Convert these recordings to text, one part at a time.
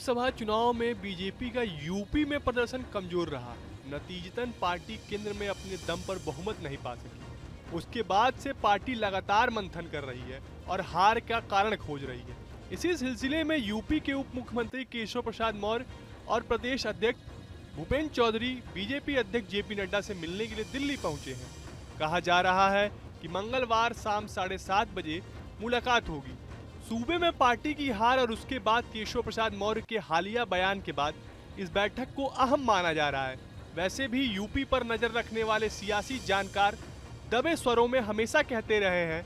लोकसभा चुनाव में बीजेपी का यूपी में प्रदर्शन कमजोर रहा। नतीजतन पार्टी केंद्र में अपने दम पर बहुमत नहीं पा सकी। उसके बाद से पार्टी लगातार मंथन कर रही है और हार का कारण खोज रही है। इसी सिलसिले में यूपी के उप मुख्यमंत्री केशव प्रसाद मौर्य और प्रदेश अध्यक्ष भूपेंद्र चौधरी बीजेपी अध्यक्ष जेपी नड्डा से मिलने के लिए दिल्ली पहुंचे हैं। कहा जा रहा है कि मंगलवार शाम 7:30 बजे मुलाकात होगी। सूबे में पार्टी की हार और उसके बाद केशव प्रसाद मौर्य के हालिया बयान के बाद इस बैठक को अहम माना जा रहा है। वैसे भी यूपी पर नजर रखने वाले सियासी जानकार दबे स्वरों में हमेशा कहते रहे हैं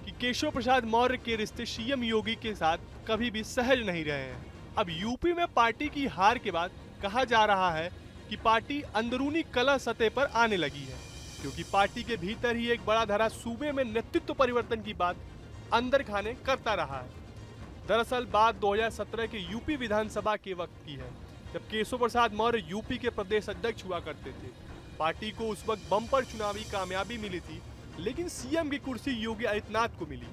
कि केशव प्रसाद मौर्य के रिश्ते सीएम योगी के साथ कभी भी सहज नहीं रहे हैं। अब यूपी में पार्टी की हार के बाद कहा जा रहा है कि पार्टी अंदरूनी कलह सतह पर आने लगी है, क्योंकि पार्टी के भीतर ही एक बड़ा धड़ा सूबे में नेतृत्व परिवर्तन की बात अंदर खाने करता रहा है। दरअसल बात 2017 के यूपी विधानसभा के वक्त की है, जब केशव प्रसाद मौर्य यूपी के प्रदेश अध्यक्ष हुआ करते थे। पार्टी को उस वक्त बम्पर चुनावी कामयाबी मिली थी, लेकिन सीएम की कुर्सी योगी आदित्यनाथ को मिली।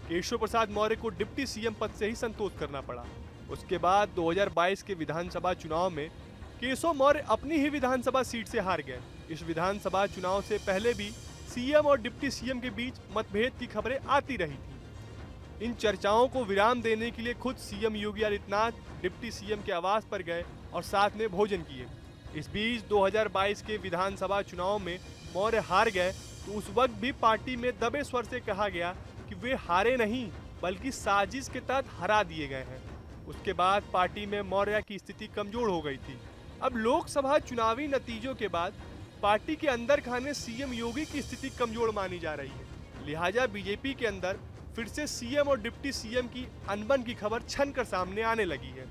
केशव प्रसाद मौर्य को डिप्टी सीएम पद से ही संतोष करना पड़ा। उसके बाद 2022 के विधानसभा चुनाव में केशव मौर्य अपनी ही विधानसभा सीट से हार गए। इस विधानसभा चुनाव से पहले भी सीएम और डिप्टी सीएम के बीच मतभेद की खबरें आती रही थी। इन चर्चाओं को विराम देने के लिए खुद CM Yogi Adityanath deputy CM के आवास पर गए और साथ में भोजन किए। इस बीच 2022 के विधानसभा चुनाव में मौर्य हार गए तो उस वक्त भी पार्टी में दबे स्वर से कहा गया कि वे हारे नहीं बल्कि साजिश के तहत हरा दिए गए हैं। उसके बाद पार्टी में मौर्य की स्थिति कमजोर हो गई थी। अब लोकसभा चुनावी नतीजों के बाद पार्टी के अंदर खाने सीएम योगी की स्थिति कमजोर मानी जा रही है। लिहाजा बीजेपी के अंदर फिर से सीएम और डिप्टी सीएम की अनबन की खबर छनकर सामने आने लगी है।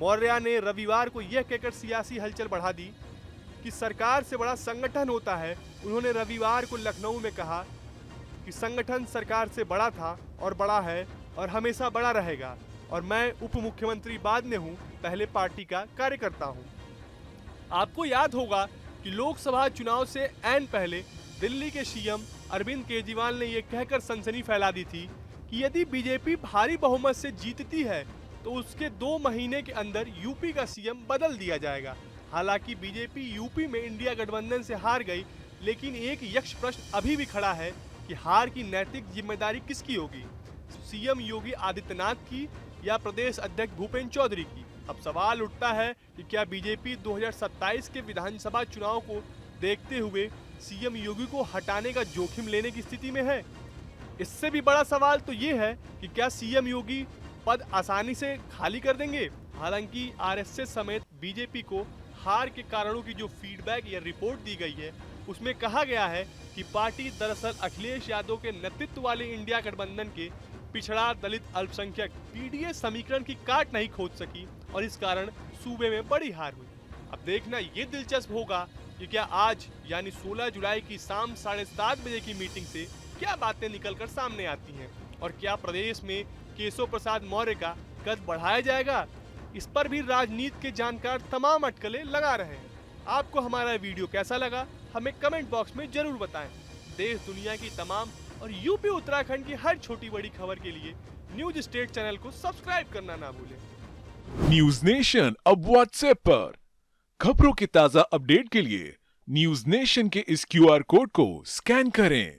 मौर्य ने रविवार को यह कहकर सियासी हलचल बढ़ा दी कि सरकार से बड़ा संगठन होता है। उन्होंने रविवार को लखनऊ में कहा कि संगठन सरकार से बड़ा था और बड़ा है और हमेशा बड़ा रहेगा, और मैं उप मुख्यमंत्री बाद में हूँ, पहले पार्टी का कार्यकर्ता हूँ। आपको याद होगा कि लोकसभा चुनाव से ऐन पहले दिल्ली के सीएम अरविंद केजरीवाल ने यह कहकर सनसनी फैला दी थी कि यदि बीजेपी भारी बहुमत से जीतती है तो उसके 2 महीने के अंदर यूपी का सीएम बदल दिया जाएगा। हालांकि बीजेपी यूपी में इंडिया गठबंधन से हार गई, लेकिन एक यक्ष प्रश्न अभी भी खड़ा है कि हार की नैतिक जिम्मेदारी किसकी होगी, सीएम योगी आदित्यनाथ की या प्रदेश अध्यक्ष भूपेंद्र चौधरी की। अब सवाल उठता है कि क्या बीजेपी 2027 के विधानसभा चुनाव को देखते हुए सीएम योगी को हटाने का जोखिम लेने की स्थिति में है। इससे भी बड़ा सवाल तो ये है कि क्या सीएम योगी पद आसानी से खाली कर देंगे। हालांकि आरएसएस समेत बीजेपी को हार के कारणों की जो फीडबैक या रिपोर्ट दी गई है, उसमें कहा गया है कि पार्टी दरअसल अखिलेश यादव के नेतृत्व वाले इंडिया गठबंधन के पिछड़ा दलित अल्पसंख्यक पीडीएस समीकरण की काट नहीं खोज सकी और इस कारण सूबे में बड़ी हार हुई। अब देखना ये दिलचस्प होगा कि क्या आज यानी 16 जुलाई की शाम 7:30 बजे की मीटिंग से क्या बातें निकलकर सामने आती हैं और क्या प्रदेश में केशव प्रसाद मौर्य का कद बढ़ाया जाएगा। इस पर भी राजनीति के जानकार तमाम अटकलें लगा रहे हैं। आपको हमारा वीडियो कैसा लगा हमें कमेंट बॉक्स में जरूर बताएं। देश दुनिया की तमाम और यूपी उत्तराखंड की हर छोटी बड़ी खबर के लिए न्यूज स्टेट चैनल को सब्सक्राइब करना ना भूलें। न्यूज नेशन अब व्हाट्सएप पर खबरों के ताजा अपडेट के लिए न्यूज नेशन के इस क्यूआर कोड को स्कैन करें।